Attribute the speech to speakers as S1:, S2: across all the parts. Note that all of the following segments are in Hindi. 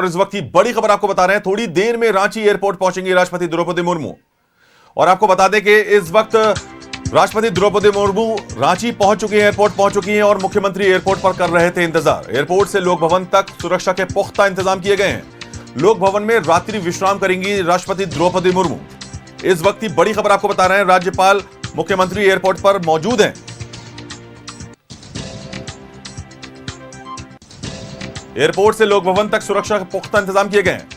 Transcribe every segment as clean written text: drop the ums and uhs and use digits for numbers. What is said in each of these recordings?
S1: और इस वक्त की बड़ी खबर आपको बता रहे हैं, थोड़ी देर में रांची एयरपोर्ट पहुंचेंगी राष्ट्रपति द्रौपदी मुर्मू। और आपको बता दें कि इस वक्त राष्ट्रपति द्रौपदी मुर्मू रांची पहुंच चुकी हैं, एयरपोर्ट पहुंच चुकी हैं और मुख्यमंत्री एयरपोर्ट पर कर रहे थे इंतजार। एयरपोर्ट से लोक भवन तक सुरक्षा के पुख्ता इंतजाम किए गए हैं। लोक भवन में रात्रि विश्राम करेंगी राष्ट्रपति द्रौपदी मुर्मू। इस वक्त की बड़ी खबर आपको बता रहे हैं, राज्यपाल मुख्यमंत्री एयरपोर्ट पर मौजूद हैं। एयरपोर्ट से लोक भवन तक सुरक्षा के पुख्ता इंतजाम किए गए हैं।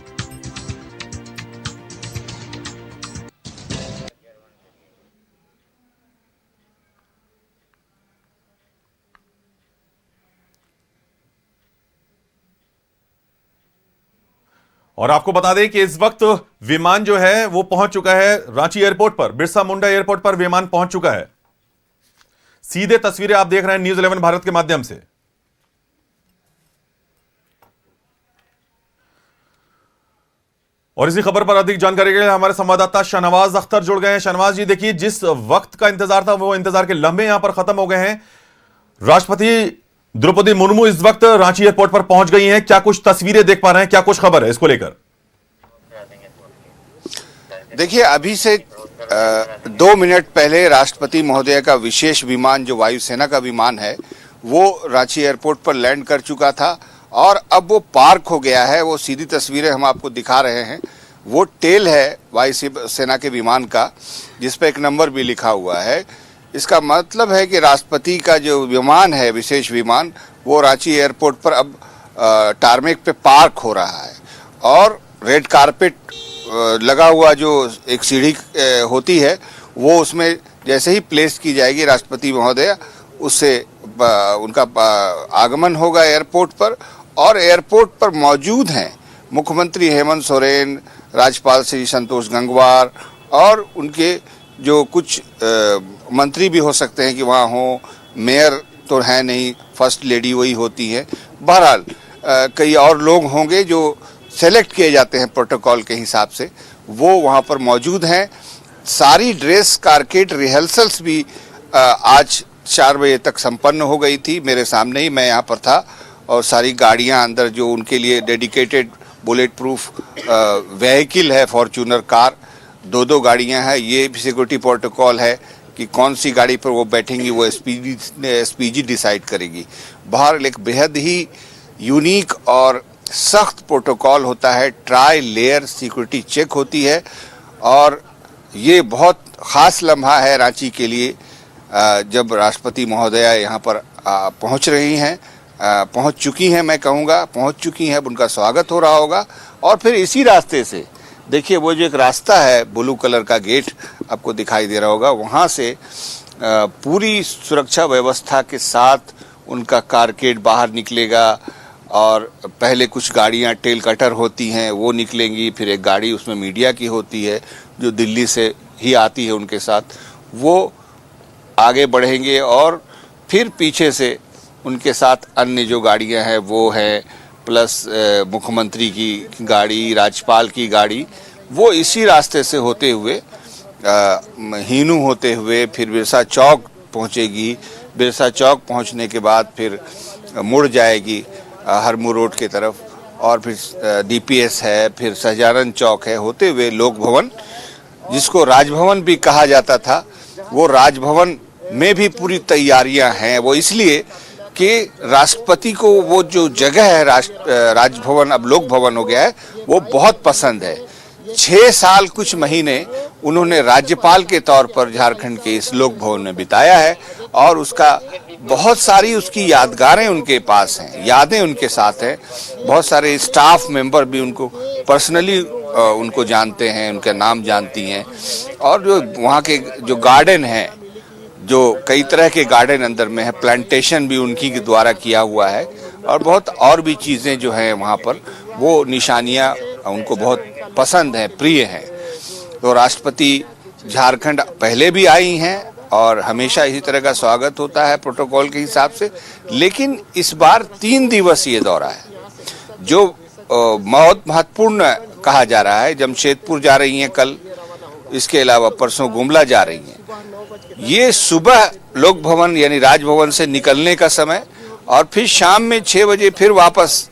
S1: और आपको बता दें कि इस वक्त विमान जो है वो पहुंच चुका है रांची एयरपोर्ट पर, बिरसा मुंडा एयरपोर्ट पर विमान पहुंच चुका है। सीधे तस्वीरें आप देख रहे हैं न्यूज़ 11 भारत के माध्यम से। और इसी खबर पर अधिक जानकारी के लिए हमारे संवाददाता शहनवाज अख्तर जुड़ गए हैं। शहनवाज जी, देखिए, जिस वक्त का इंतजार था वो इंतजार के लम्हे यहां पर खत्म हो गए हैं। राष्ट्रपति द्रौपदी मुर्मू इस वक्त रांची एयरपोर्ट पर पहुंच गई हैं। क्या कुछ तस्वीरें देख पा रहे हैं, क्या कुछ खबर है इसको लेकर?
S2: देखिए, अभी से 2 मिनट पहले राष्ट्रपति महोदय का विशेष विमान, जो वायुसेना का विमान है, वो रांची एयरपोर्ट पर लैंड कर चुका था और अब वो पार्क हो गया है। वो सीधी तस्वीरें हम आपको दिखा रहे हैं। वो टेल है वायुसेना के विमान का, जिस पर एक नंबर भी लिखा हुआ है। इसका मतलब है कि राष्ट्रपति का जो विमान है, विशेष विमान, वो रांची एयरपोर्ट पर अब टारमेक पे पार्क हो रहा है। और रेड कारपेट लगा हुआ जो एक सीढ़ी होती है, वो उसमें जैसे ही प्लेस की जाएगी राष्ट्रपति महोदय, उससे उनका आगमन होगा एयरपोर्ट पर। और एयरपोर्ट पर मौजूद हैं मुख्यमंत्री हेमंत सोरेन, राज्यपाल श्री संतोष गंगवार और उनके जो कुछ मंत्री भी हो सकते हैं कि वहाँ हो। मेयर तो है नहीं, फर्स्ट लेडी वही होती है। बहरहाल कई और लोग होंगे जो सेलेक्ट किए जाते हैं प्रोटोकॉल के हिसाब से, वो वहाँ पर मौजूद हैं। सारी ड्रेस कारकेड रिहर्सल्स भी आज 4 बजे तक संपन्न हो गई थी। मेरे सामने ही, मैं यहाँ पर था, और सारी गाड़ियाँ अंदर जो उनके लिए डेडिकेटेड बुलेट प्रूफ व्हीकल है, फॉर्च्यूनर कार, 2 गाड़ियाँ हैं। ये भी सिक्योरिटी प्रोटोकॉल है कि कौन सी गाड़ी पर वो बैठेंगी, वो एसपीजी डिसाइड करेगी। बाहर एक बेहद ही यूनिक और सख्त प्रोटोकॉल होता है। ट्राई लेयर सिक्योरिटी चेक होती है और ये बहुत ख़ास लम्हा है रांची के लिए, जब राष्ट्रपति महोदया यहाँ पर पहुँच रही हैं, पहुँच चुकी हैं, मैं कहूँगा पहुँच चुकी हैं। अब उनका स्वागत हो रहा होगा। और फिर इसी रास्ते से देखिए, वो जो एक रास्ता है, ब्लू कलर का गेट आपको दिखाई दे रहा होगा, वहाँ से पूरी सुरक्षा व्यवस्था के साथ उनका कारकेड बाहर निकलेगा। और पहले कुछ गाड़ियाँ टेल कटर होती हैं, वो निकलेंगी। फिर एक गाड़ी उसमें मीडिया की होती है जो दिल्ली से ही आती है उनके साथ, वो आगे बढ़ेंगे। और फिर पीछे से उनके साथ अन्य जो गाड़ियाँ हैं वो हैं, प्लस मुख्यमंत्री की गाड़ी, राज्यपाल की गाड़ी, वो इसी रास्ते से होते हुए हीनू होते हुए फिर बिरसा चौक पहुंचेगी। बिरसा चौक पहुंचने के बाद फिर मुड़ जाएगी हरमू रोड की तरफ, और फिर डीपीएस है, फिर सहजानंद चौक है, होते हुए लोक भवन, जिसको राजभवन भी कहा जाता था, वो राजभवन में भी पूरी तैयारियां हैं। वो इसलिए कि राष्ट्रपति को वो जो जगह है, राजभवन अब लोक भवन हो गया है, वो बहुत पसंद है। 6 साल कुछ महीने उन्होंने राज्यपाल के तौर पर झारखंड के इस लोक भवन में बिताया है और उसका बहुत सारी उसकी यादगारें उनके पास हैं, यादें उनके साथ हैं। बहुत सारे स्टाफ मेंबर भी उनको पर्सनली उनको जानते हैं, उनका नाम जानती हैं। और जो वहाँ के जो गार्डन हैं, जो कई तरह के गार्डन अंदर में है, प्लांटेशन भी उनकी के द्वारा किया हुआ है। और बहुत और भी चीज़ें जो हैं वहाँ पर, वो निशानियाँ उनको बहुत पसंद हैं, प्रिय हैं। तो राष्ट्रपति झारखंड पहले भी आई हैं और हमेशा इसी तरह का स्वागत होता है प्रोटोकॉल के हिसाब से। लेकिन इस बार 3 दिवसीय दौरा है, जो बहुत महत्वपूर्ण कहा जा रहा है। जमशेदपुर जा रही हैं कल, इसके अलावा परसों गुमला जा रही हैं। ये सुबह लोक भवन यानी राजभवन से निकलने का समय, और फिर शाम में 6 बजे फिर वापस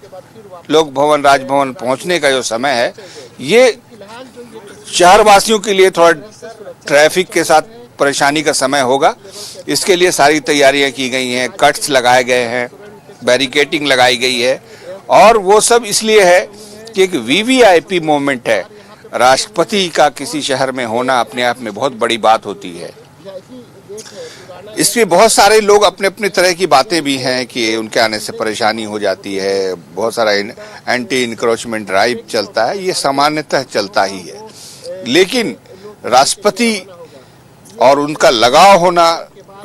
S2: लोक भवन राजभवन पहुंचने का जो समय है, ये शहरवासियों के लिए थोड़ा ट्रैफिक के साथ परेशानी का समय होगा। इसके लिए सारी तैयारियां की गई हैं, कट्स लगाए गए हैं, बैरिकेटिंग लगाई गई है, और वो सब इसलिए है कि एक वीवीआईपी मोमेंट है। राष्ट्रपति का किसी शहर में होना अपने आप में बहुत बड़ी बात होती है। इसमें बहुत सारे लोग अपने अपने तरह की बातें भी हैं कि उनके आने से परेशानी हो जाती है, बहुत सारा एंटी इंक्रोचमेंट ड्राइव चलता है, ये सामान्यतः चलता ही है। लेकिन राष्ट्रपति और उनका लगाव होना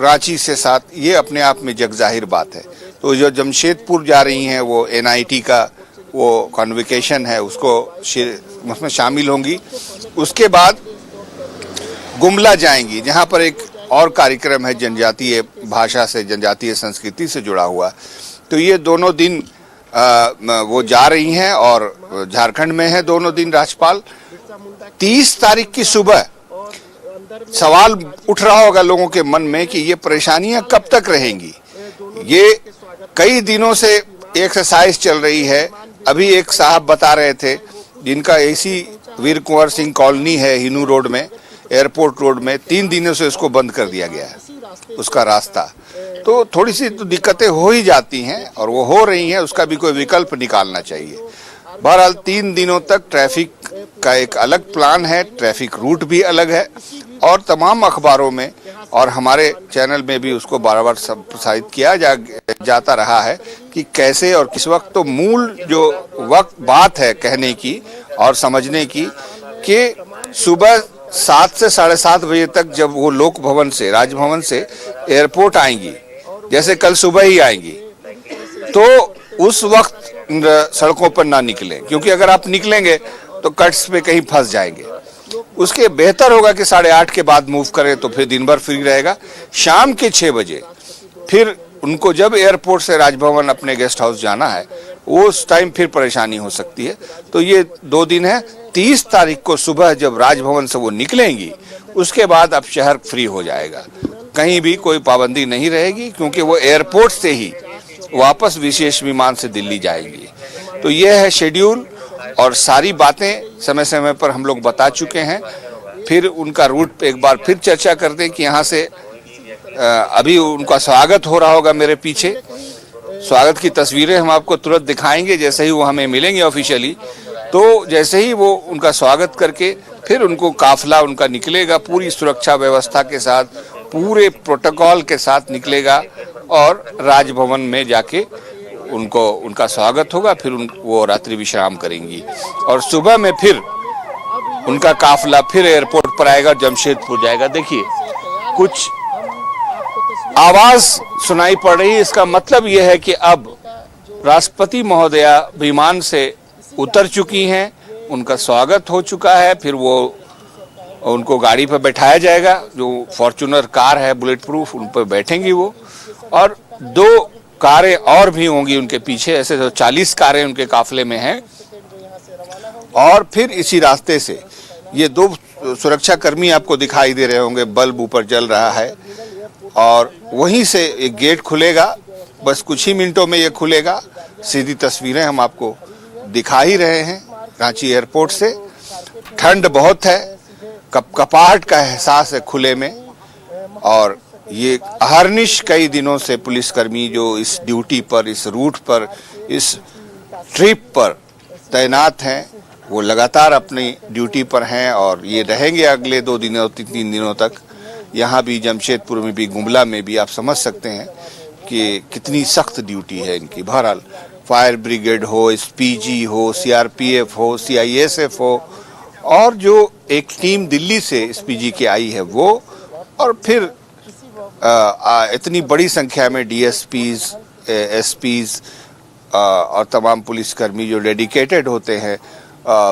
S2: रांची से साथ, ये अपने आप में जग जाहिर बात है। तो जो जमशेदपुर जा रही हैं वो एनआईटी का वो कॉन्वोकेशन है, उसमें शामिल होंगी। उसके बाद गुमला जाएंगी, जहां पर एक और कार्यक्रम है जनजातीय भाषा से, जनजातीय संस्कृति से जुड़ा हुआ। तो ये दोनों दिन वो जा रही हैं और झारखंड में है दोनों दिन राज्यपाल। 30 तारीख की सुबह सवाल उठ रहा होगा लोगों के मन में कि ये परेशानियां कब तक रहेंगी। ये कई दिनों से एक्सरसाइज चल रही है। अभी एक साहब बता रहे थे जिनका एसी वीर कुंवर सिंह कॉलोनी है हिनू रोड में, एयरपोर्ट रोड में, 3 दिनों से उसको बंद कर दिया गया है उसका रास्ता। तो थोड़ी सी तो दिक्कतें हो ही जाती हैं और वो हो रही हैं, उसका भी कोई विकल्प निकालना चाहिए। बहरहाल 3 दिनों तक ट्रैफिक का एक अलग प्लान है, ट्रैफिक रूट भी अलग है, और तमाम अखबारों में और हमारे चैनल में भी उसको बार-बार प्रसारित किया जाता रहा है कि कैसे और किस वक्त। तो मूल जो वक्त बात है कहने की और समझने की कि सुबह 7 से 7:30 बजे तक जब वो लोक भवन से, राजभवन से एयरपोर्ट आएंगी, जैसे कल सुबह ही आएंगी, तो उस वक्त सड़कों पर ना निकलें, क्योंकि अगर आप निकलेंगे तो कट्स पे कहीं फंस जाएंगे। उसके बेहतर होगा कि 8:30 के बाद मूव करें, तो फिर दिन भर फ्री रहेगा। शाम के 6 बजे फिर उनको जब एयरपोर्ट से राजभवन अपने गेस्ट हाउस जाना है, उस टाइम फिर परेशानी हो सकती है। तो ये 2 दिन है। 30 तारीख को सुबह जब राजभवन से वो निकलेंगी, उसके बाद अब शहर फ्री हो जाएगा, कहीं भी कोई पाबंदी नहीं रहेगी, क्योंकि वो एयरपोर्ट से ही वापस विशेष विमान से दिल्ली जाएंगी। तो ये है शेड्यूल, और सारी बातें समय समय पर हम लोग बता चुके हैं। फिर उनका रूट पे एक बार फिर चर्चा करते हैं कि यहाँ से अभी उनका स्वागत हो रहा होगा। मेरे पीछे स्वागत की तस्वीरें हम आपको तुरंत दिखाएंगे जैसे ही वो हमें मिलेंगे ऑफिशियली। तो जैसे ही वो उनका स्वागत करके फिर उनको काफिला उनका निकलेगा, पूरी सुरक्षा व्यवस्था के साथ, पूरे प्रोटोकॉल के साथ निकलेगा, और राजभवन में जाके उनका स्वागत होगा। फिर वो रात्रि विश्राम करेंगी और सुबह में फिर उनका काफिला फिर एयरपोर्ट पर आएगा, जमशेदपुर जाएगा। देखिए कुछ आवाज सुनाई पड़ रही है, इसका मतलब यह है कि अब राष्ट्रपति महोदया विमान से उतर चुकी हैं, उनका स्वागत हो चुका है। फिर वो उनको गाड़ी पर बैठाया जाएगा, जो फॉर्च्यूनर कार है बुलेट प्रूफ, उन पर बैठेंगी वो, और 2 कारें और भी होंगी उनके पीछे। ऐसे तो 40 कारें उनके काफिले में हैं। और फिर इसी रास्ते से ये 2 सुरक्षा कर्मी आपको दिखाई दे रहे होंगे, बल्ब ऊपर जल रहा है, और वहीं से एक गेट खुलेगा, बस कुछ ही मिनटों में ये खुलेगा। सीधी तस्वीरें हम आपको दिखा ही रहे हैं रांची एयरपोर्ट से। ठंड बहुत है, कपकपाहट का एहसास है खुले में, और ये अहर्निश कई दिनों से पुलिसकर्मी जो इस ड्यूटी पर, इस रूट पर, इस ट्रिप पर तैनात हैं, वो लगातार अपनी ड्यूटी पर हैं और ये रहेंगे अगले 2 दिनों 3 दिनों तक। यहाँ भी जमशेदपुर में भी, गुमला में भी, आप समझ सकते हैं कि कितनी सख्त ड्यूटी है इनकी। बहरहाल फायर ब्रिगेड हो, एसपीजी हो, सीआरपीएफ हो, सीआईएसएफ हो, और जो एक टीम दिल्ली से एसपीजी की आई है वो, और फिर इतनी बड़ी संख्या में डीएसपीज, एसपीज और तमाम पुलिसकर्मी जो डेडिकेटेड होते हैं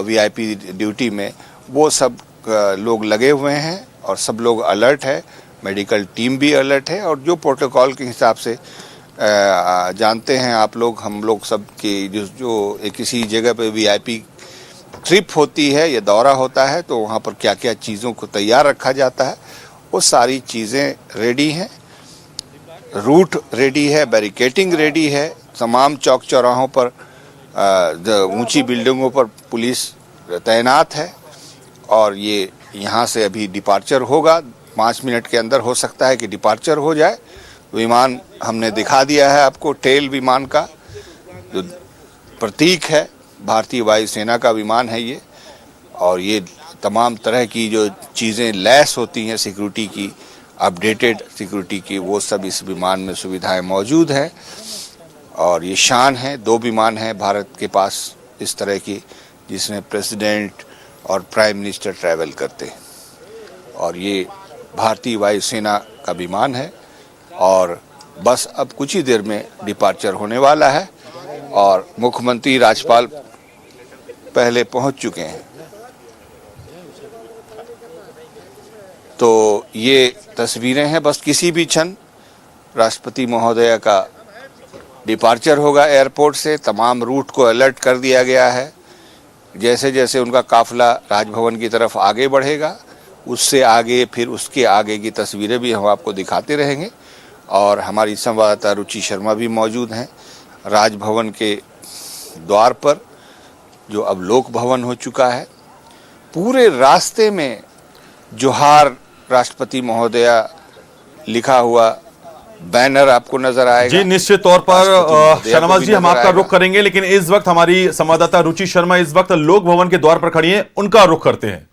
S2: वीआईपी ड्यूटी में, वो सब लोग लगे हुए हैं और सब लोग अलर्ट है। मेडिकल टीम भी अलर्ट है, और जो प्रोटोकॉल के हिसाब से जानते हैं आप लोग, हम लोग सब कि जो किसी जगह पे वीआईपी ट्रिप होती है या दौरा होता है, तो वहाँ पर क्या क्या चीज़ों को तैयार रखा जाता है, वो सारी चीज़ें रेडी हैं। रूट रेडी है, बैरिकेटिंग रेडी है, तमाम चौक चौराहों पर ऊंची बिल्डिंगों पर पुलिस तैनात है और ये यहाँ से अभी डिपार्चर होगा। 5 मिनट के अंदर हो सकता है कि डिपार्चर हो जाए। विमान हमने दिखा दिया है आपको, टेल विमान का जो प्रतीक है, भारतीय वायुसेना का विमान है ये। और ये तमाम तरह की जो चीज़ें लैस होती हैं सिक्योरिटी की, अपडेटेड सिक्योरिटी की, वो सब इस विमान में सुविधाएं मौजूद हैं। और ये शान है, 2 विमान हैं भारत के पास इस तरह की, जिसमें प्रेसिडेंट और प्राइम मिनिस्टर ट्रैवल करते हैं। और ये भारतीय वायुसेना का विमान है और बस अब कुछ ही देर में डिपार्चर होने वाला है और मुख्यमंत्री राज्यपाल पहले पहुंच चुके हैं। तो ये तस्वीरें हैं, बस किसी भी क्षण राष्ट्रपति महोदया का डिपार्चर होगा एयरपोर्ट से। तमाम रूट को अलर्ट कर दिया गया है। जैसे जैसे उनका काफिला राजभवन की तरफ आगे बढ़ेगा, उससे आगे फिर उसके आगे की तस्वीरें भी हम आपको दिखाते रहेंगे। और हमारी संवाददाता रुचि शर्मा भी मौजूद हैं राजभवन के द्वार पर, जो अब लोक भवन हो चुका है। पूरे रास्ते में जोहार राष्ट्रपति महोदया लिखा हुआ बैनर आपको नजर आएगा।
S1: जी निश्चित तौर पर शर्मा जी हम आपका रुख करेंगे, लेकिन इस वक्त हमारी संवाददाता रुचि शर्मा इस वक्त लोक भवन के द्वार पर खड़ी हैं, उनका रुख करते हैं।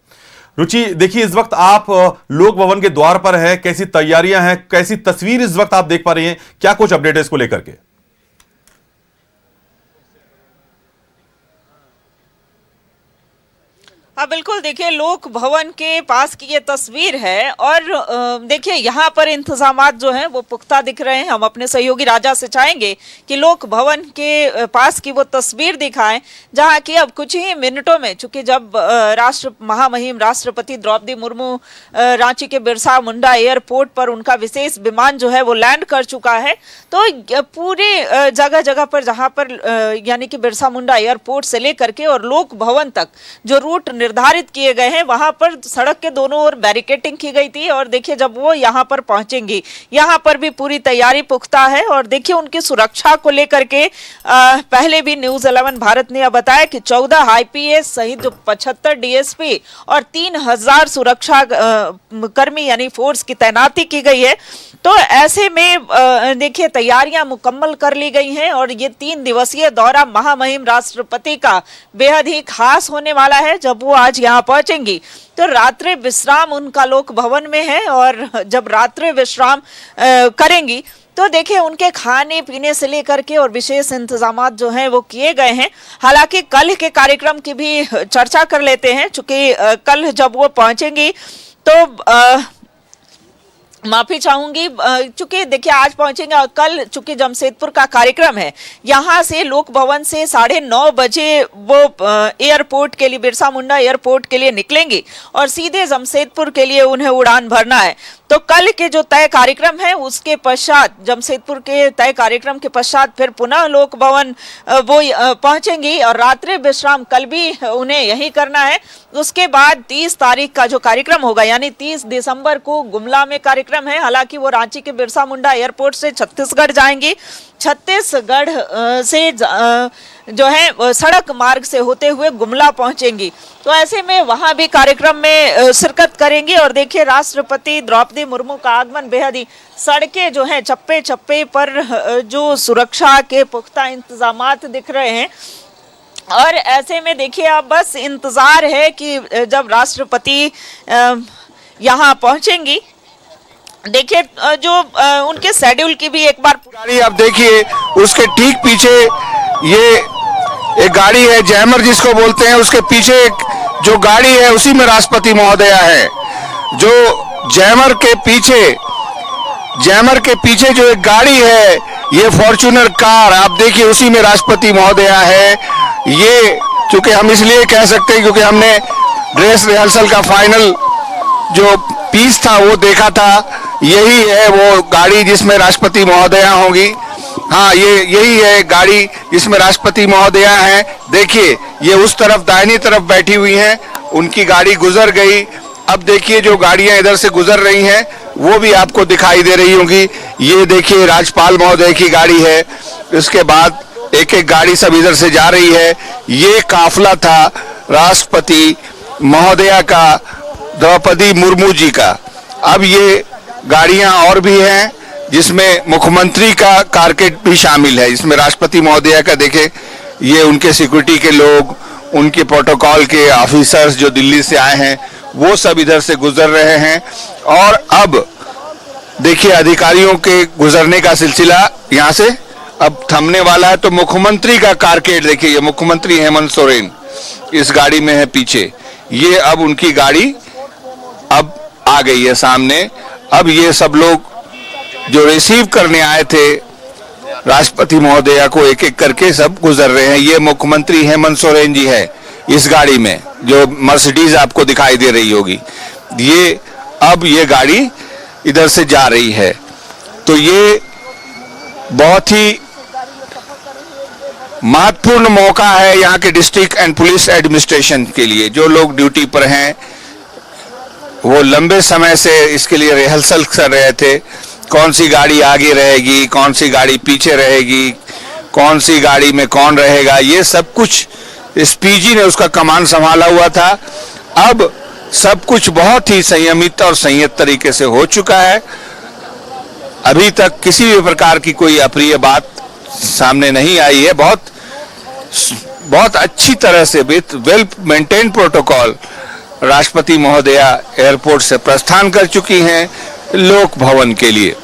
S1: रुचि देखिए, इस वक्त आप लोक भवन के द्वार पर है, कैसी तैयारियां हैं, कैसी तस्वीर इस वक्त आप देख पा रही हैं, क्या कुछ अपडेट है इसको लेकर के?
S3: हाँ बिल्कुल, देखिए लोक भवन के पास की ये तस्वीर है और देखिए यहाँ पर इंतजामात जो हैं वो पुख्ता दिख रहे हैं। हम अपने सहयोगी राजा से चाहेंगे कि लोक भवन के पास की वो तस्वीर दिखाएं, जहाँ की अब कुछ ही मिनटों में, चूंकि जब महामहिम राष्ट्रपति द्रौपदी मुर्मू रांची के बिरसा मुंडा एयरपोर्ट पर उनका विशेष विमान जो है वो लैंड कर चुका है, तो पूरे जगह जगह पर जहाँ पर यानी कि बिरसा मुंडा एयरपोर्ट से लेकर के और लोक भवन तक जो रूट निर्धारित किए गए हैं, वहां पर सड़क के दोनों ओर बैरिकेडिंग की गई थी। और देखिए जब वो यहाँ पर पहुंचेंगी, यहाँ पर भी पूरी तैयारी पुख्ता है। और देखिए उनकी सुरक्षा को लेकर के पहले भी न्यूज़ 11 भारत ने यह बताया कि 14 आईपीएस सहित जो 75 डीएसपी और 3000 सुरक्षा कर्मी यानी फोर्स की तैनाती की गई है। तो ऐसे में देखिए तैयारियां मुकम्मल कर ली गई हैं और ये 3 दिवसीय दौरा महामहिम राष्ट्रपति का बेहद ही खास होने वाला है। जब वो आज यहाँ पहुंचेंगी तो रात्रि विश्राम उनका लोक भवन में है और जब रात्रि विश्राम करेंगी तो देखिए उनके खाने पीने से लेकर के और विशेष इंतजामात जो हैं वो किए गए हैं। हालांकि कल के कार्यक्रम की भी चर्चा कर लेते हैं, चूंकि कल जब वो पहुंचेंगी तो माफी चाहूंगी, चूंकि देखिए आज पहुंचेंगे और कल चूंकि जमशेदपुर का कार्यक्रम है, यहाँ से लोक भवन से 9:30 बजे वो एयरपोर्ट के लिए, बिरसा मुंडा एयरपोर्ट के लिए निकलेंगी और सीधे जमशेदपुर के लिए उन्हें उड़ान भरना है। तो कल के जो तय कार्यक्रम है उसके पश्चात, जमशेदपुर के तय कार्यक्रम के पश्चात फिर पुनः लोक भवन वो पहुंचेंगी और रात्रि विश्राम कल भी उन्हें यही करना है। उसके बाद 30 तारीख का जो कार्यक्रम होगा, यानी 30 दिसंबर को गुमला में कार्यक्रम है। हालांकि वो रांची के बिरसा मुंडा एयरपोर्ट से छत्तीसगढ़ जाएंगी, छत्तीसगढ़ से जो है सड़क मार्ग से होते हुए गुमला पहुंचेंगी। तो ऐसे में वहां भी कार्यक्रम में शिरकत करेंगी। और देखिए राष्ट्रपति द्रौपदी मुर्मू का आगमन बेहद ही, सड़कें जो हैं चप्पे चप्पे पर जो सुरक्षा के पुख्ता इंतजामात दिख रहे हैं। और ऐसे में देखिए अब बस इंतजार है कि जब राष्ट्रपति यहाँ पहुंचेंगी, देखिए जो उनके शेड्यूल की भी एक बार
S2: गाड़ी आप देखिए, उसके ठीक पीछे ये एक गाड़ी है जैमर जिसको बोलते हैं, उसके पीछे एक जो गाड़ी है उसी में राष्ट्रपति महोदया है। जो जैमर के पीछे जो एक गाड़ी है, ये फॉर्च्यूनर कार आप देखिए, उसी में राष्ट्रपति महोदया है। ये चूंकि हम इसलिए कह सकते हैं क्योंकि हमने ड्रेस रिहर्सल का फाइनल जो पीस था वो देखा था। यही है वो गाड़ी जिसमें राष्ट्रपति महोदया होंगी। हाँ, ये यही है गाड़ी जिसमें राष्ट्रपति महोदया हैं। देखिए ये उस तरफ दाहिनी तरफ बैठी हुई हैं, उनकी गाड़ी गुजर गई। अब देखिए जो गाड़ियां इधर से गुजर रही हैं वो भी आपको दिखाई दे रही होंगी। ये देखिए राज्यपाल महोदय की गाड़ी है, इसके बाद एक एक गाड़ी सब इधर से जा रही है। ये काफिला था राष्ट्रपति महोदया का, द्रौपदी मुर्मू जी का। अब ये गाड़ियां और भी हैं, जिसमें मुख्यमंत्री का कारकेट भी शामिल है। इसमें राष्ट्रपति महोदया का देखें, ये उनके सिक्योरिटी के लोग, उनके प्रोटोकॉल के ऑफिसर्स जो दिल्ली से आए हैं, वो सब इधर से गुजर रहे हैं। और अब देखिए अधिकारियों के गुजरने का सिलसिला यहाँ से अब थमने वाला है। तो मुख्यमंत्री का कारकेट देखिए, ये मुख्यमंत्री हेमंत सोरेन इस गाड़ी में है पीछे। ये अब उनकी गाड़ी अब आ गई है सामने। अब ये सब लोग जो रिसीव करने आए थे राष्ट्रपति महोदया को, एक एक करके सब गुजर रहे हैं। ये मुख्यमंत्री हेमंत सोरेन जी है इस गाड़ी में, जो मर्सिडीज आपको दिखाई दे रही होगी। ये अब ये गाड़ी इधर से जा रही है। तो ये बहुत ही महत्वपूर्ण मौका है यहाँ के डिस्ट्रिक्ट एंड पुलिस एडमिनिस्ट्रेशन के लिए। जो लोग ड्यूटी पर हैं वो लंबे समय से इसके लिए रिहर्सल कर रहे थे, कौन सी गाड़ी आगे रहेगी, कौन सी गाड़ी पीछे रहेगी, कौन सी गाड़ी में कौन रहेगा, ये सब कुछ एसपीजी ने उसका कमान संभाला हुआ था। अब सब कुछ बहुत ही संयमित और संयत तरीके से हो चुका है। अभी तक किसी भी प्रकार की कोई अप्रिय बात सामने नहीं आई है। बहुत अच्छी तरह से विथ वेल मेंटेन प्रोटोकॉल राष्ट्रपति महोदया एयरपोर्ट से प्रस्थान कर चुकी हैं लोक भवन के लिए।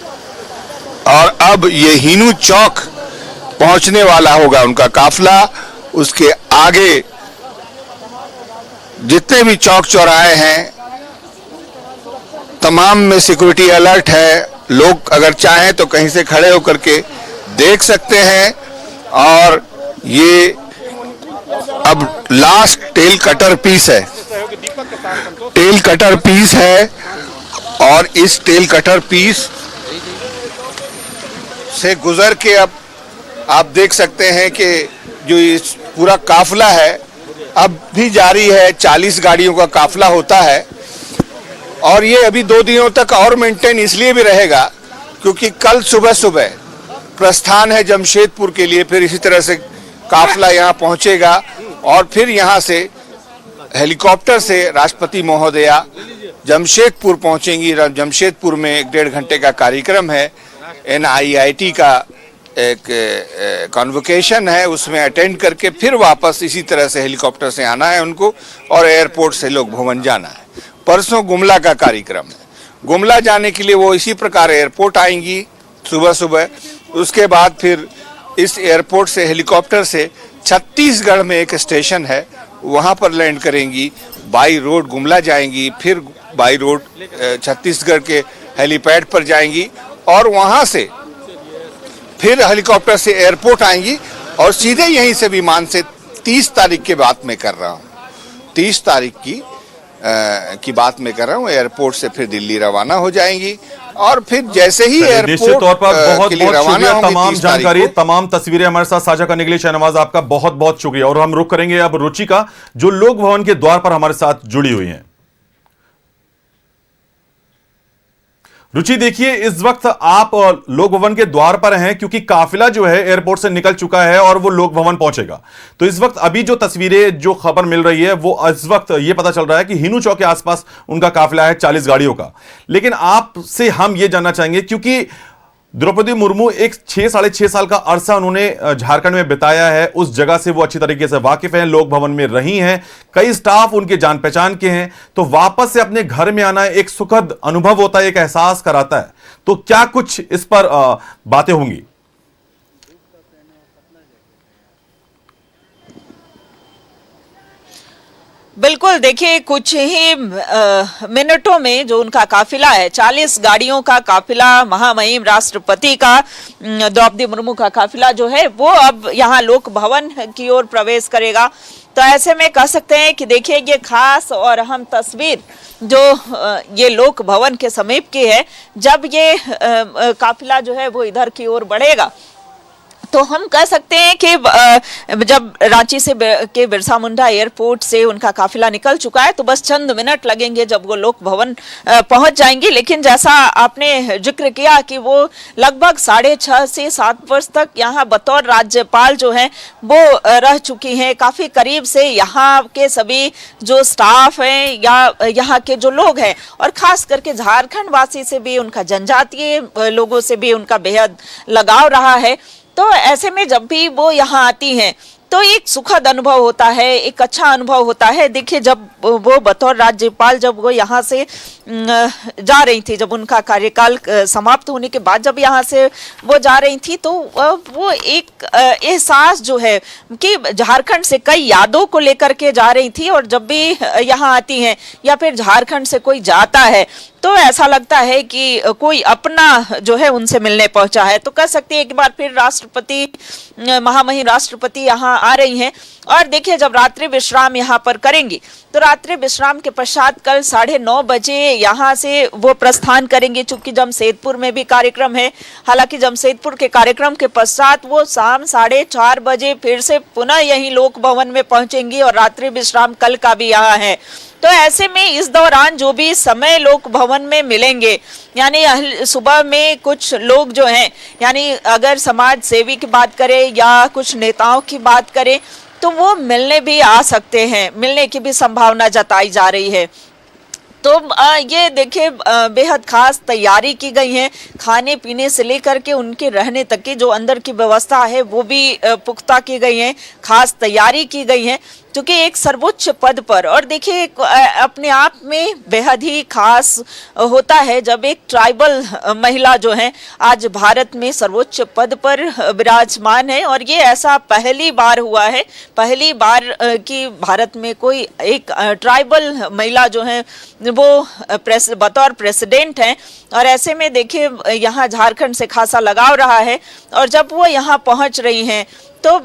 S2: और अब ये हिनू चौक पहुंचने वाला होगा उनका काफिला। उसके आगे जितने भी चौक चौराहे हैं तमाम में सिक्योरिटी अलर्ट है। लोग अगर चाहें तो कहीं से खड़े होकर के देख सकते हैं। और ये अब लास्ट टेल कटर पीस है, टेल कटर पीस है। और इस टेल कटर पीस से गुजर के अब आप देख सकते हैं कि जो इस पूरा काफिला है अब भी जारी है। 40 गाड़ियों का काफिला होता है और ये अभी 2 दिनों तक और मेंटेन इसलिए भी रहेगा क्योंकि कल सुबह सुबह प्रस्थान है जमशेदपुर के लिए। फिर इसी तरह से काफिला यहाँ पहुंचेगा और फिर यहाँ से हेलीकॉप्टर से राष्ट्रपति महोदया जमशेदपुर पहुंचेंगी। जमशेदपुर में 1.5 घंटे का कार्यक्रम है, NIIT का एक कॉन्वोकेशन है, उसमें अटेंड करके फिर वापस इसी तरह से हेलीकॉप्टर से आना है उनको और एयरपोर्ट से लोक भवन जाना है। परसों गुमला का कार्यक्रम है, गुमला जाने के लिए वो इसी प्रकार एयरपोर्ट आएंगी सुबह सुबह। उसके बाद फिर इस एयरपोर्ट से हेलीकॉप्टर से छत्तीसगढ़ में एक स्टेशन है वहाँ पर लैंड करेंगी, बाई रोड गुमला जाएंगी, फिर बाई रोड छत्तीसगढ़ के हेलीपैड पर जाएंगी और वहाँ से फिर हेलीकॉप्टर से एयरपोर्ट आएंगी और सीधे यहीं से विमान से 30 तारीख की बात मैं कर रहा हूँ, 30 तारीख की बात मैं कर रहा हूँ, एयरपोर्ट से फिर दिल्ली रवाना हो जाएंगी। और फिर जैसे ही
S1: निश्चित तौर पर बहुत
S2: के लिए
S1: बहुत
S2: रवाना
S1: शुक्रिया, तमाम
S2: 30 तारीख
S1: जानकारी,
S2: को।
S1: तमाम तस्वीरें हमारे साथ साझा करने के लिए शहनवाज आपका बहुत बहुत शुक्रिया। और हम रुख करेंगे अब रुचि का, जो लोक भवन के द्वार पर हमारे साथ जुड़ी हुई हैं। रुचि देखिए, इस वक्त आप लोक भवन के द्वार पर हैं क्योंकि काफिला जो है एयरपोर्ट से निकल चुका है और वो लोक भवन पहुंचेगा। तो इस वक्त अभी जो तस्वीरें, जो खबर मिल रही है वो इस वक्त ये पता चल रहा है कि हिनू चौक के आसपास उनका काफिला है 40 गाड़ियों का। लेकिन आपसे हम ये जानना चाहेंगे क्योंकि द्रौपदी मुर्मू एक 6-6.5 साल का अरसा उन्होंने झारखंड में बिताया है, उस जगह से वो अच्छी तरीके से वाकिफ हैं, लोक भवन में रही हैं, कई स्टाफ उनके जान पहचान के हैं। तो वापस से अपने घर में आना एक सुखद अनुभव होता है, एक एहसास कराता है। तो क्या कुछ इस पर बातें होंगी?
S3: बिल्कुल, देखिए कुछ ही मिनटों में जो उनका काफिला है, 40 गाड़ियों का काफिला, महामहिम राष्ट्रपति का, द्रौपदी मुर्मू का काफिला जो है वो अब यहाँ लोक भवन की ओर प्रवेश करेगा। तो ऐसे में कह सकते हैं कि देखिए ये खास और अहम तस्वीर जो ये लोक भवन के समीप की है। जब ये काफिला जो है वो इधर की ओर बढ़ेगा तो हम कह सकते हैं कि जब रांची से के बिरसा मुंडा एयरपोर्ट से उनका काफिला निकल चुका है तो बस चंद मिनट लगेंगे जब वो लोक भवन पहुंच जाएंगे। लेकिन जैसा आपने जिक्र किया कि वो लगभग 6.5 से 7 वर्ष तक यहाँ बतौर राज्यपाल जो है वो रह चुकी हैं। काफी करीब से यहाँ के सभी जो स्टाफ हैं या यहाँ के जो लोग हैं और खास करके झारखंड वासी से भी, उनका जनजातीय लोगों से भी उनका बेहद लगाव रहा है। तो ऐसे में जब भी वो यहाँ आती हैं तो एक सुखद अनुभव होता है, एक अच्छा अनुभव होता है। देखिए जब वो बतौर राज्यपाल जब वो यहाँ से जा रही थी, जब उनका कार्यकाल समाप्त होने के बाद जब यहाँ से वो जा रही थी तो वो एक एहसास जो है कि झारखंड से कई यादों को लेकर के जा रही थी। और जब भी यहाँ आती हैं या फिर झारखंड से कोई जाता है तो ऐसा लगता है कि कोई अपना जो है उनसे मिलने पहुंचा है। तो कह सकते हैं एक बार फिर राष्ट्रपति, महामहिम राष्ट्रपति यहाँ आ रही हैं। और देखिए जब रात्रि विश्राम यहाँ पर करेंगी तो रात्रि विश्राम के पश्चात कल 9:30 बजे यहाँ से वो प्रस्थान करेंगे, चूंकि जमशेदपुर में भी कार्यक्रम है। हालांकि जमशेदपुर के कार्यक्रम के पश्चात वो शाम 4:30 बजे फिर से पुनः यही लोक भवन में पहुंचेंगी और रात्रि विश्राम कल का भी यहाँ है। तो ऐसे में इस दौरान जो भी समय लोक भवन में मिलेंगे, यानी सुबह में कुछ लोग जो हैं, यानी अगर समाज सेवी की बात करें या कुछ नेताओं की बात करें तो वो मिलने भी आ सकते हैं, मिलने की भी संभावना जताई जा रही है। तो ये देखिए बेहद खास तैयारी की गई है, खाने पीने से लेकर के उनके रहने तक की जो अंदर की व्यवस्था है वो भी पुख्ता की गई है, खास तैयारी की गई है, क्योंकि एक सर्वोच्च पद पर। और देखिए अपने आप में बेहद ही खास होता है जब एक ट्राइबल महिला जो है आज भारत में सर्वोच्च पद पर विराजमान है। और ये ऐसा पहली बार हुआ है, पहली बार कि भारत में कोई एक ट्राइबल महिला जो है वो बतौर प्रेसिडेंट हैं। और ऐसे में देखिए यहाँ झारखंड से खासा लगाव रहा है। और जब वो यहाँ पहुँच रही हैं तो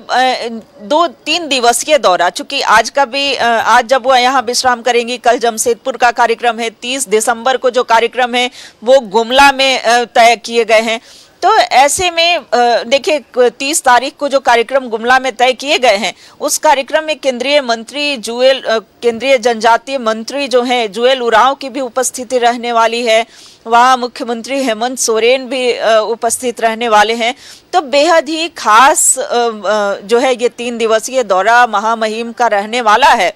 S3: 2-3 दिवसीय दौरा, चूंकि आज का भी आज जब वो यहाँ विश्राम करेंगी, कल जमशेदपुर का कार्यक्रम है, 30 दिसंबर को जो कार्यक्रम है वो गुमला में तय किए गए हैं। तो ऐसे में देखिए 30 तारीख को जो कार्यक्रम गुमला में तय किए गए हैं उस कार्यक्रम में केंद्रीय मंत्री केंद्रीय जनजातीय मंत्री जो हैं जुएल उरांव की भी उपस्थिति रहने वाली है। वहाँ मुख्यमंत्री हेमंत सोरेन भी उपस्थित रहने वाले हैं। तो बेहद ही खास जो है ये 3 दिवसीय दौरा महामहिम का रहने वाला है।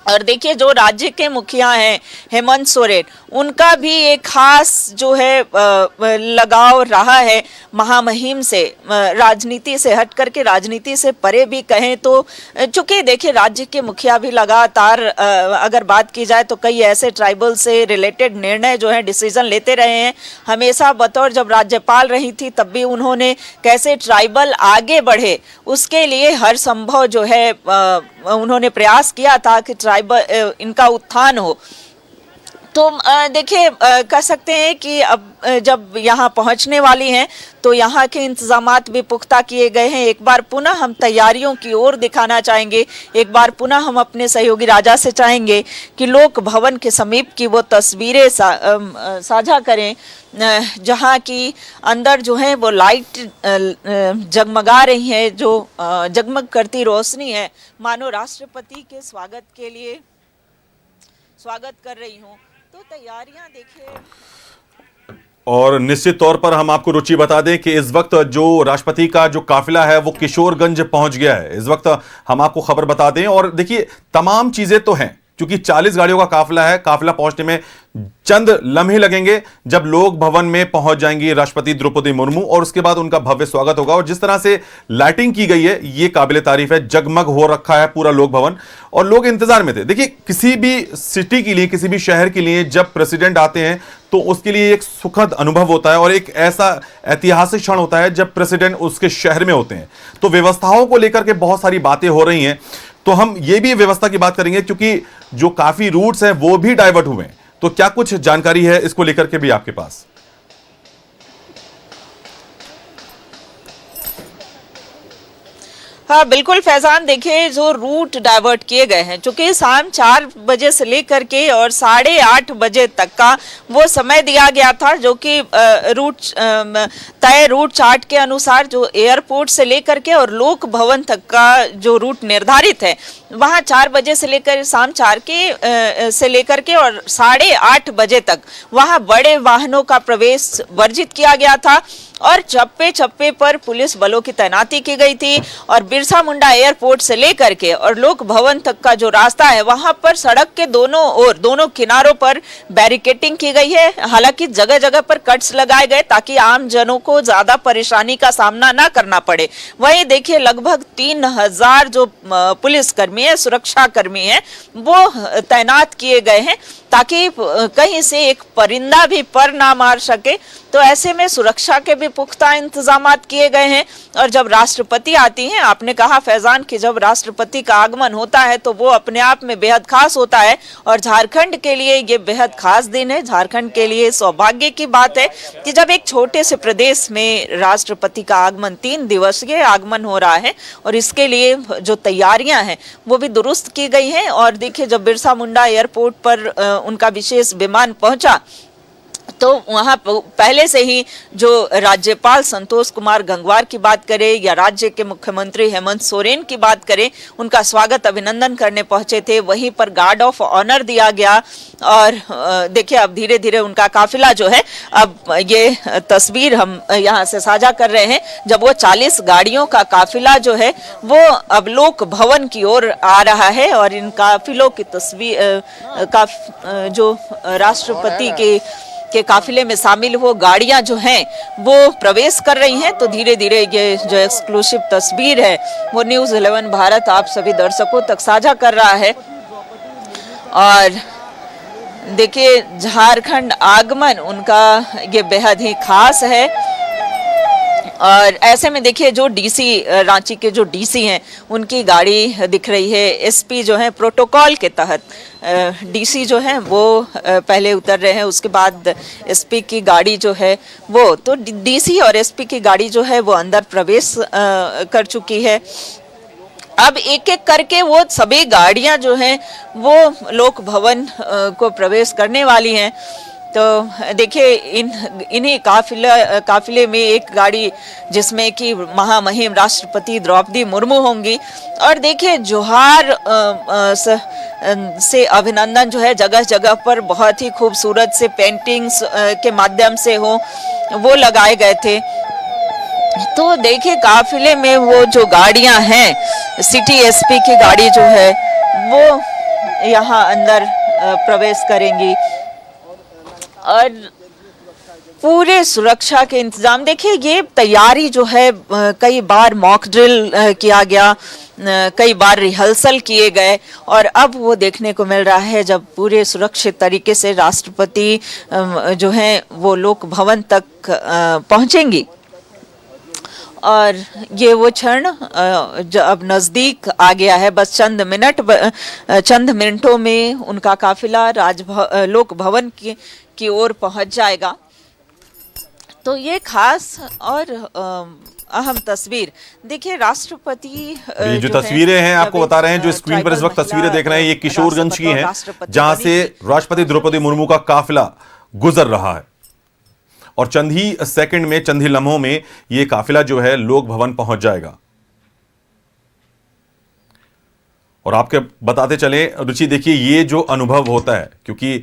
S3: और देखिए जो राज्य के मुखिया हैं हेमंत सोरेन, उनका भी एक खास जो है लगाव रहा है महामहिम से, राजनीति से हट करके, राजनीति से परे भी कहें तो। चूंकि देखिए राज्य के मुखिया भी लगातार अगर बात की जाए तो कई ऐसे ट्राइबल से रिलेटेड निर्णय जो है डिसीजन लेते रहे हैं। हमेशा बतौर जब राज्यपाल रही थी तब भी उन्होंने कैसे ट्राइबल आगे बढ़े उसके लिए हर संभव जो है उन्होंने प्रयास किया था कि ट्राइबल इनका उत्थान हो। तो देखिए कह सकते हैं कि अब जब यहाँ पहुँचने वाली हैं तो यहाँ के इंतजामात भी पुख्ता किए गए हैं। एक बार पुनः हम तैयारियों की ओर दिखाना चाहेंगे, एक बार पुनः हम अपने सहयोगी राजा से चाहेंगे कि लोक भवन के समीप की वो तस्वीरें साझा करें जहाँ की अंदर जो है वो लाइट जगमगा रही है, जो जगमग करती रोशनी है, मानो राष्ट्रपति के स्वागत के लिए स्वागत कर रही हूँ। तो तैयारियां देखिए।
S1: और निश्चित तौर पर हम आपको रुचि बता दें कि इस वक्त जो राष्ट्रपति का जो काफिला है वो किशोरगंज पहुंच गया है। इस वक्त हम आपको खबर बता दें। और देखिए तमाम चीजें तो हैं, क्योंकि 40 गाड़ियों का काफिला है। काफिला पहुंचने में चंद लम्हे लगेंगे जब लोक भवन में पहुंच जाएंगी राष्ट्रपति द्रौपदी मुर्मू और उसके बाद उनका भव्य स्वागत होगा। और जिस तरह से लाइटिंग की गई है ये काबिले तारीफ है, जगमग हो रखा है पूरा लोक भवन और लोग इंतजार में थे। देखिए किसी भी सिटी के लिए, किसी भी शहर के लिए जब प्रेसिडेंट आते हैं तो उसके लिए एक सुखद अनुभव होता है और एक ऐसा ऐतिहासिक क्षण होता है जब प्रेसिडेंट उसके शहर में होते हैं। तो व्यवस्थाओं को लेकर के बहुत सारी बातें हो रही हैं। तो हम ये भी व्यवस्था की बात करेंगे क्योंकि जो काफी रूट्स हैं वो भी डाइवर्ट हुए हैं। तो क्या कुछ जानकारी है इसको लेकर के भी आपके पास?
S3: हाँ बिल्कुल फैजान, देखिए जो रूट डाइवर्ट किए गए हैं, चूंकि शाम 4 बजे से लेकर के और 8:30 बजे तक का वो समय दिया गया था, जो कि तय रूट चार्ट के अनुसार जो एयरपोर्ट से लेकर के और लोक भवन तक का जो रूट निर्धारित है, वहाँ 4 बजे से लेकर शाम 4 से लेकर के और 8:30 बजे तक वहाँ बड़े वाहनों का प्रवेश वर्जित किया गया था और चप्पे चप्पे पर पुलिस बलों की तैनाती की गई थी। और बिरसा मुंडा एयरपोर्ट से लेकर के और लोक भवन तक का जो रास्ता है, वहां पर सड़क के दोनों ओर, दोनों किनारों पर बैरिकेटिंग की गई है। हालांकि जगह जगह पर कट्स लगाए गए ताकि आम जनों को ज्यादा परेशानी का सामना ना करना पड़े। वहीं देखिए लगभग 3000 जो पुलिसकर्मी है, सुरक्षा कर्मी है, वो तैनात किए गए हैं ताकि कहीं से एक परिंदा भी पर ना मार सके। तो ऐसे में सुरक्षा के भी पुख्ता इंतजामात किए गए हैं। और जब राष्ट्रपति आती हैं, आपने कहा फैजान कि जब राष्ट्रपति का आगमन होता है तो वो अपने आप में बेहद खास होता है और झारखंड के लिए ये बेहद खास दिन है। झारखंड के लिए सौभाग्य की बात है कि जब एक छोटे से प्रदेश में राष्ट्रपति का आगमन, 3 दिवसीय आगमन हो रहा है और इसके लिए जो तैयारियां हैं वो भी दुरुस्त की गई हैं। और देखिए जब बिरसा मुंडा एयरपोर्ट पर उनका विशेष विमान पहुंचा तो वहां पहले से ही जो राज्यपाल संतोष कुमार गंगवार की बात करें या राज्य के मुख्यमंत्री हेमंत सोरेन की बात करें, उनका स्वागत अभिनंदन करने पहुंचे थे। वहीं पर गार्ड ऑफ ऑनर दिया गया। और देखिए अब धीरे धीरे उनका काफिला जो है, अब ये तस्वीर हम यहाँ से साझा कर रहे हैं, जब वो 40 गाड़ियों का काफिला जो है वो अब लोक भवन की ओर आ रहा है। और इन काफिलों की तस्वीर जो राष्ट्रपति के काफिले में शामिल वो गाड़ियां जो हैं वो प्रवेश कर रही हैं। तो धीरे धीरे ये जो एक्सक्लूसिव तस्वीर है वो न्यूज़ 11 भारत आप सभी दर्शकों तक साझा कर रहा है। और देखिए झारखंड आगमन उनका ये बेहद ही खास है। और ऐसे में देखिए जो डीसी, रांची के जो डीसी हैं, उनकी गाड़ी दिख रही है। एसपी जो है प्रोटोकॉल के तहत, डीसी जो है वो पहले उतर रहे हैं, उसके बाद एसपी की गाड़ी जो है वो, तो डीसी और एसपी की गाड़ी जो है वो अंदर प्रवेश कर चुकी है। अब एक एक करके वो सभी गाड़ियां जो हैं वो लोक भवन को प्रवेश करने वाली हैं। तो देखिए इन्हीं काफिले में एक गाड़ी जिसमें कि महामहिम राष्ट्रपति द्रौपदी मुर्मू होंगी। और देखिए जोहार से अभिनंदन जो है जगह जगह पर बहुत ही खूबसूरत से पेंटिंग्स के माध्यम से वो लगाए गए थे। तो देखिए काफिले में वो जो गाड़ियां हैं, सिटी एसपी की गाड़ी जो है वो यहाँ अंदर प्रवेश करेंगी। और पूरे सुरक्षा के इंतजाम, देखिए ये तैयारी जो है, कई बार मॉक ड्रिल किया गया, कई बार रिहर्सल किए गए और अब वो देखने को मिल रहा है जब पूरे सुरक्षित तरीके से राष्ट्रपति जो हैं वो लोक भवन तक पहुंचेंगी। और ये वो क्षण जो अब नजदीक आ गया है, बस चंद मिनटों में उनका काफिला लोक भवन की ओर पहुंच जाएगा। तो ये खास और अहम तस्वीर देखिए राष्ट्रपति
S1: ये जो तस्वीरें हैं आपको बता रहे हैं, जो स्क्रीन पर इस वक्त तस्वीरें देख रहे हैं, ये किशोरगंज की हैं, जहां से राष्ट्रपति द्रौपदी मुर्मू का काफिला गुजर रहा है। और चंद ही सेकंड में, चंद ही लम्हों में ये काफिला जो है लोक भवन पहुंच जाएगा। और आपके बताते चले रुचि, देखिए ये जो अनुभव होता है, क्योंकि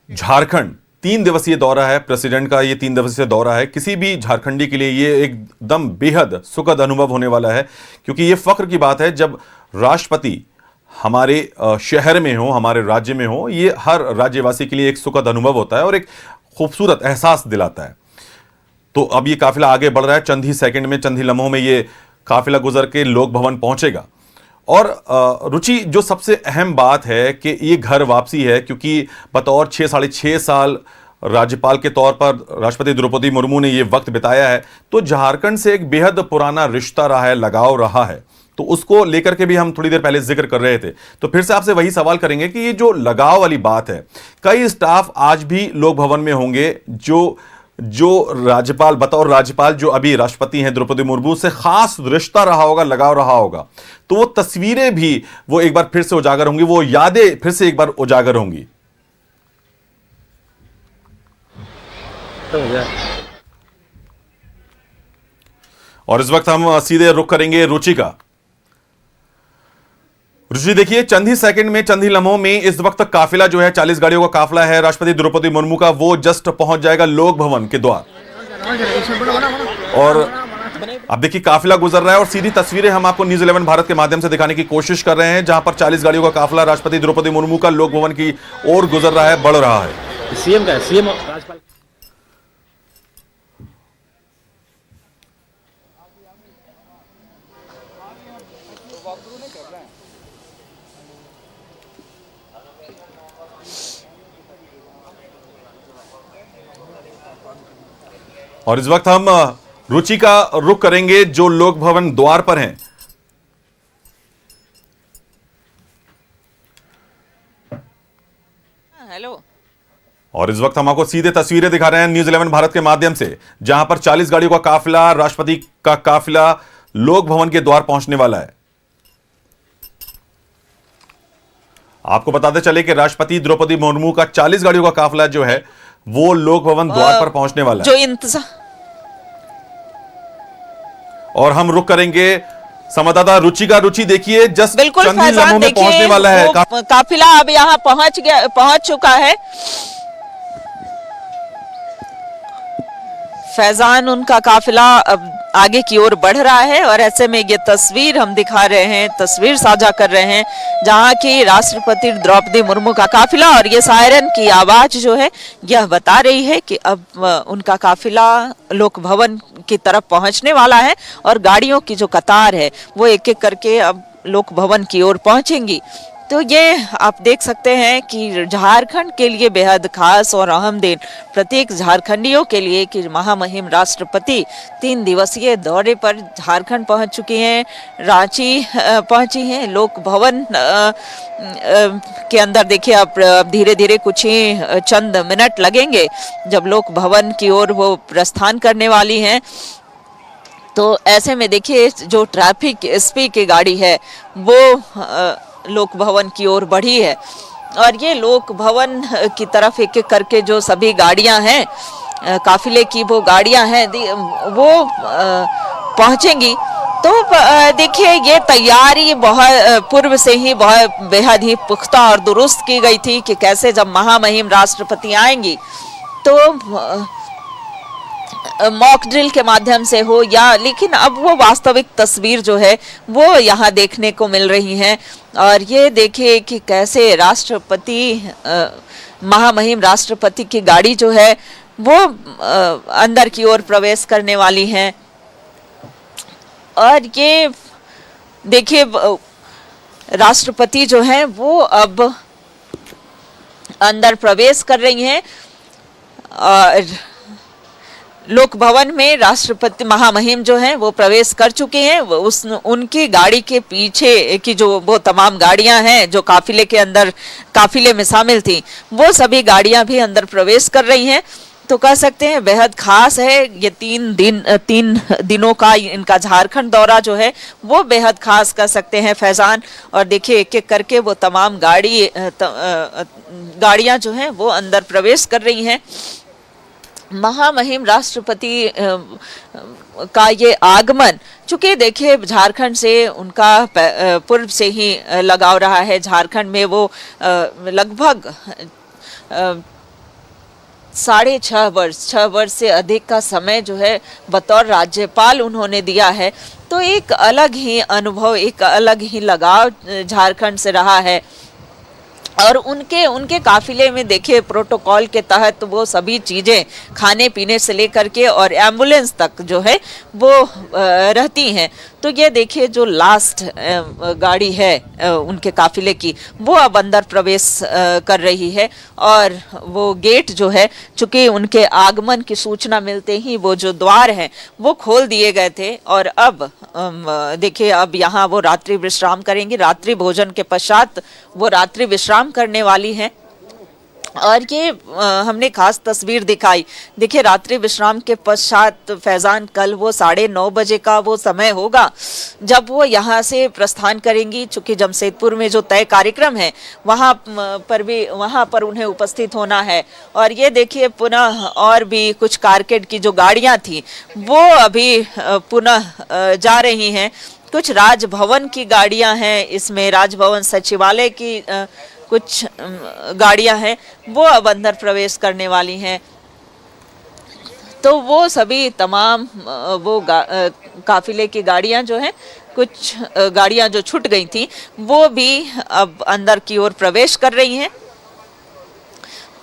S1: झारखंड 3 दिवसीय दौरा है, प्रेसिडेंट का ये 3 दिवसीय दौरा है, किसी भी झारखंडी के लिए ये एकदम बेहद सुखद अनुभव होने वाला है। क्योंकि ये फख्र की बात है जब राष्ट्रपति हमारे शहर में हो, हमारे राज्य में हो, ये हर राज्यवासी के लिए एक सुखद अनुभव होता है और एक खूबसूरत एहसास दिलाता है। तो अब ये काफिला आगे बढ़ रहा है, चंद ही सेकंड में, चंद ही लम्हों में ये काफिला गुजर के लोक भवन पहुंचेगा। और रुचि, जो सबसे अहम बात है कि ये घर वापसी है, क्योंकि बतौर 6-6.5 साल राज्यपाल के तौर पर राष्ट्रपति द्रौपदी मुर्मू ने ये वक्त बिताया है, तो झारखंड से एक बेहद पुराना रिश्ता रहा है, लगाव रहा है। तो उसको लेकर के भी हम थोड़ी देर पहले जिक्र कर रहे थे। तो फिर से आपसे वही सवाल करेंगे कि ये जो लगाव वाली बात है, कई स्टाफ आज भी लोक भवन में होंगे जो जो राज्यपाल, बतौर राज्यपाल जो अभी राष्ट्रपति हैं द्रौपदी मुर्मू, से खास रिश्ता रहा होगा, लगाव रहा होगा, तो वो तस्वीरें भी वो एक बार फिर से उजागर होंगी, वो यादें फिर से एक बार उजागर होंगी। और इस वक्त हम सीधे रुख करेंगे रुचि का। रुचि, देखिए चंद ही सेकंड में, चंद ही लम्हों में इस वक्त काफिला जो है, 40 गाड़ियों का काफिला है राष्ट्रपति द्रौपदी मुर्मू का, वो जस्ट पहुंच जाएगा लोक भवन के द्वार। और अब देखिए काफिला गुजर रहा है और सीधी तस्वीरें हम आपको न्यूज़ 11 भारत के माध्यम से दिखाने की कोशिश कर रहे हैं, जहां पर 40 गाड़ियों का काफिला राष्ट्रपति द्रौपदी मुर्मू का लोक भवन की ओर गुजर रहा है, बढ़ रहा है।
S4: सीएम का है, सीएम राज्यपाल।
S1: और इस वक्त हम रुचि का रुख करेंगे जो लोक भवन द्वार पर हैं।
S3: हेलो।
S1: और इस वक्त हम आपको सीधे तस्वीरें दिखा रहे हैं न्यूज़ 11 भारत के माध्यम से, जहां पर 40 गाड़ियों का काफिला, राष्ट्रपति का काफिला लोक भवन के द्वार पहुंचने वाला है। आपको बताते चले कि राष्ट्रपति द्रौपदी मुर्मू का 40 गाड़ियों का काफिला जो है वो लोक भवन द्वार पर पहुंचने वाला है।
S3: जो इंतजार,
S1: और हम रुक करेंगे संवाददाता रुचि का। रुचि, देखिए जस्ट
S3: बिल्कुल
S1: चंद ही लम्हों में पहुंचने वाला है
S3: काफिला, अब यहाँ पहुंच चुका है। फैजान, उनका काफिला अब आगे की ओर बढ़ रहा है और ऐसे में ये तस्वीर हम दिखा रहे हैं, तस्वीर साझा कर रहे हैं, जहां की राष्ट्रपति द्रौपदी मुर्मू का काफिला, और ये सायरन की आवाज जो है यह बता रही है कि अब उनका काफिला लोक भवन की तरफ पहुंचने वाला है और गाड़ियों की जो कतार है वो एक एक करके अब लोक भवन की ओर पहुंचेंगी। तो ये आप देख सकते हैं कि झारखंड के लिए बेहद खास और अहम दिन, प्रत्येक झारखंडियों के लिए, कि महामहिम राष्ट्रपति 3 दिवसीय दौरे पर झारखंड पहुंच चुकी हैं, रांची पहुंची हैं। लोक भवन के अंदर देखिए अब धीरे धीरे कुछ ही चंद मिनट लगेंगे जब लोक भवन की ओर वो प्रस्थान करने वाली हैं। तो ऐसे में देखिए जो ट्रैफिक एसपी की गाड़ी है वो लोक भवन की ओर बढ़ी है और ये लोक भवन की तरफ एक एक करके जो सभी गाड़ियां हैं, काफिले की वो गाड़ियां हैं, वो पहुंचेंगी। तो देखिए ये तैयारी बहुत पूर्व से ही बहुत बेहद ही पुख्ता और दुरुस्त की गई थी कि कैसे जब महामहिम राष्ट्रपति आएंगी तो मॉक ड्रिल के माध्यम से हो या, लेकिन अब वो वास्तविक तस्वीर जो है वो यहाँ देखने को मिल रही है। और ये देखिए कि कैसे राष्ट्रपति, महामहिम राष्ट्रपति की गाड़ी जो है वो अंदर की ओर प्रवेश करने वाली है। और ये देखिए राष्ट्रपति जो है वो अब अंदर प्रवेश कर रही हैं और लोक भवन में राष्ट्रपति महामहिम जो हैं वो प्रवेश कर चुके हैं। उनकी गाड़ी के पीछे की जो वो तमाम गाड़ियां हैं जो काफिले के अंदर, काफिले में शामिल थी, वो सभी गाड़ियां भी अंदर प्रवेश कर रही हैं। तो कह सकते हैं बेहद खास है ये 3 दिनों का इनका झारखंड दौरा जो है वो बेहद खास कह सकते हैं फैजान। और देखिए एक एक करके वो तमाम गाड़ियां जो हैं वो अंदर प्रवेश कर रही हैं। महामहिम राष्ट्रपति का ये आगमन, चूंकि देखिए झारखंड से उनका पूर्व से ही लगाव रहा है, झारखंड में वो लगभग 6.5 वर्ष से अधिक का समय जो है बतौर राज्यपाल उन्होंने दिया है। तो एक अलग ही अनुभव, एक अलग ही लगाव झारखंड से रहा है। और उनके काफिले में देखिए प्रोटोकॉल के तहत वो सभी चीज़ें खाने पीने से लेकर के और एम्बुलेंस तक जो है वो रहती हैं। तो ये देखिए जो लास्ट गाड़ी है उनके काफिले की वो अब अंदर प्रवेश कर रही है और वो गेट जो है, चूंकि उनके आगमन की सूचना मिलते ही वो जो द्वार हैं वो खोल दिए गए थे और अब देखिए अब यहाँ वो रात्रि विश्राम करेंगी। रात्रि भोजन के पश्चात वो रात्रि विश्राम करने वाली हैं और ये हमने खास तस्वीर दिखाई। देखिए रात्रि विश्राम के पश्चात फैजान कल वो 9:30 बजे का वो समय होगा जब वो यहाँ से प्रस्थान करेंगी, चूंकि जमशेदपुर में जो तय कार्यक्रम है वहाँ पर उन्हें उपस्थित होना है। और ये देखिए पुनः और भी कुछ कारकेड की जो गाड़ियाँ थी वो अभी पुनः जा रही हैं। कुछ राजभवन की गाड़ियाँ हैं, इसमें राजभवन सचिवालय की कुछ गाड़ियां हैं वो अब अंदर प्रवेश करने वाली हैं। तो वो सभी तमाम काफिले की गाड़ियां जो हैं, कुछ गाड़ियां जो छूट गई थी वो भी अब अंदर की ओर प्रवेश कर रही हैं।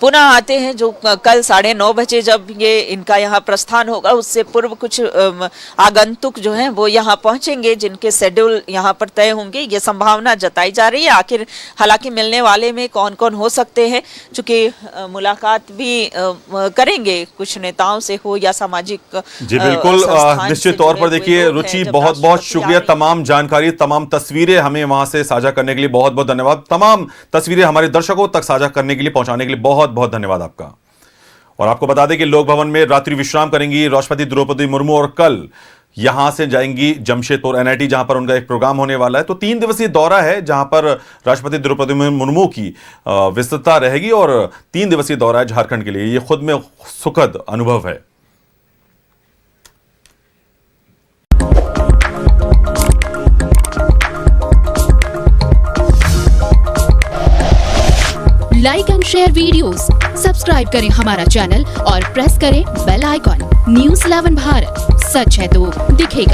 S3: पुनः आते हैं जो कल 9:30 बजे जब ये इनका यहाँ प्रस्थान होगा, उससे पूर्व कुछ आगंतुक जो हैं वो यहाँ पहुँचेंगे जिनके शेड्यूल यहाँ पर तय होंगे। ये संभावना जताई जा रही है। आखिर हालांकि मिलने वाले में कौन कौन हो सकते हैं, चूंकि मुलाकात भी करेंगे कुछ नेताओं से हो या सामाजिक
S1: जी बिल्कुल, निश्चित तौर पर देखिए रुचि, बहुत बहुत शुक्रिया। तमाम जानकारी, तमाम तस्वीरें हमें वहां से साझा करने के लिए बहुत बहुत धन्यवाद। तमाम तस्वीरें हमारे दर्शकों तक साझा करने के लिए, पहुंचाने के लिए बहुत बहुत धन्यवाद आपका। और आपको बता दें कि लोक भवन में रात्रि विश्राम करेंगी राष्ट्रपति द्रौपदी मुर्मू और कल यहां से जाएंगी जमशेदपुर एनआईटी, जहां पर उनका एक प्रोग्राम होने वाला है। तो 3 दिवसीय दौरा है जहां पर राष्ट्रपति द्रौपदी मुर्मू की विस्तृतता रहेगी और 3 दिवसीय दौरा है झारखंड के लिए। यह खुद में सुखद अनुभव है।
S4: Like and share videos, subscribe करें हमारा चैनल और प्रेस करें बेल आइकॉन। न्यूज़ 11 भारत, सच है तो दिखेगा।